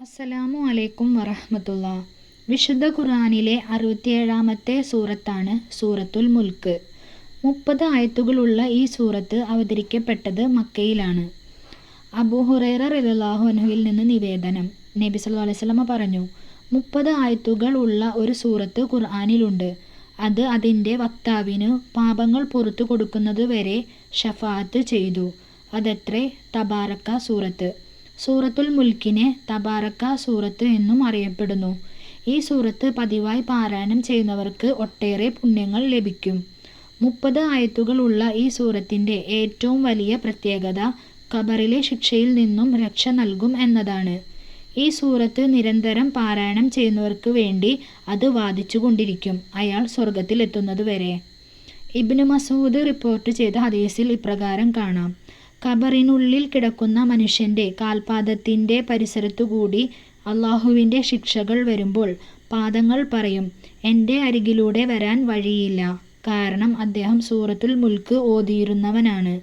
അസ്സലാമു അലൈക്കും വറഹ്മത്തുള്ള. വിശുദ്ധ ഖുർആനിലെ 67-ാമത്തെ സൂറത്താണ് സൂറത്തുൽ മുൽക്ക്. 30 ആയത്തുകളുള്ള ഈ സൂറത്ത് അവതരിക്കപ്പെട്ടത് മക്കയിലാണ്. അബൂ ഹുറൈറ റളിയല്ലാഹു അൻഹുവിൽ നിന്ന് നിവേദനം. നബി സല്ലല്ലാഹു അലൈഹി വസല്ലമ പറഞ്ഞു, 30 ആയത്തുകൾ ഉള്ള ഒരു സൂറത്ത് ഖുർആനിലുണ്ട്. അത് അതിൻ്റെ വക്താവിനു പാപങ്ങൾ പുറത്തു കൊടുക്കുന്നത് വരെ ശഫാഅത്ത് ചെയ്തു. അതത്രേ തബാറക്ക സൂറത്ത്. സൂറത്തുൽ മുൽക്കിനെ തബാറക്ക സൂറത്ത് എന്നും അറിയപ്പെടുന്നു. ഈ സൂറത്ത് പതിവായി പാരായണം ചെയ്യുന്നവർക്ക് ഒട്ടേറെ പുണ്യങ്ങൾ ലഭിക്കും. 30 ആയത്തുകൾ ഉള്ള ഈ സൂറത്തിൻ്റെ ഏറ്റവും വലിയ പ്രത്യേകത ഖബറിലെ ശിക്ഷയിൽ നിന്നും രക്ഷ നൽകും എന്നതാണ്. ഈ സൂറത്ത് നിരന്തരം പാരായണം ചെയ്യുന്നവർക്ക് വേണ്ടി അത് വാദിച്ചുകൊണ്ടിരിക്കും, അയാൾ സ്വർഗത്തിൽ എത്തുന്നതുവരെ. ഇബ്നു മസ്ഊദ് റിപ്പോർട്ട് ചെയ്ത ഹദീസിൽ ഇപ്രകാരം കാണാം: ഖബറിനുള്ളിൽ കിടക്കുന്ന മനുഷ്യൻ്റെ കാൽപാദത്തിൻ്റെ പരിസരത്തുകൂടി അള്ളാഹുവിൻ്റെ ശിക്ഷകൾ വരുമ്പോൾ പാദങ്ങൾ പറയും, എൻ്റെ അരികിലൂടെ വരാൻ വഴിയില്ല, കാരണം അദ്ദേഹം സൂറത്തുൽ മുൽക്ക് ഓതിയിരുന്നവനാണ്.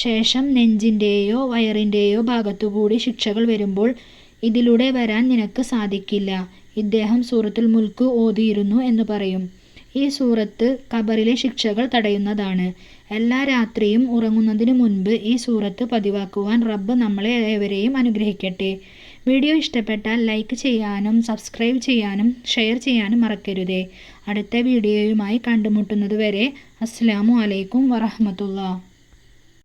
ശേഷം നെഞ്ചിൻ്റെയോ വയറിൻ്റെയോ ഭാഗത്തുകൂടി ശിക്ഷകൾ വരുമ്പോൾ, ഇതിലൂടെ വരാൻ നിനക്ക് സാധിക്കില്ല, ഇദ്ദേഹം സൂറത്തുൽ മുൽക്ക് ഓതിയിരുന്നു എന്ന് പറയും. ഈ സൂറത്ത് ഖബറിലെ ശിക്ഷകൾ തടയുന്നതാണ്. എല്ലാ രാത്രിയും ഉറങ്ങുന്നതിന് മുൻപ് ഈ സൂറത്ത് പതിവാക്കുവാൻ റബ്ബ് നമ്മളെ ഏവരെയും അനുഗ്രഹിക്കട്ടെ. വീഡിയോ ഇഷ്ടപ്പെട്ടാൽ ലൈക്ക് ചെയ്യാനും സബ്സ്ക്രൈബ് ചെയ്യാനും ഷെയർ ചെയ്യാനും മറക്കരുതേ. അടുത്ത വീഡിയോയുമായി കണ്ടുമുട്ടുന്നതുവരെ അസ്സലാമു അലൈക്കും വറഹ്മത്തുള്ളാഹി.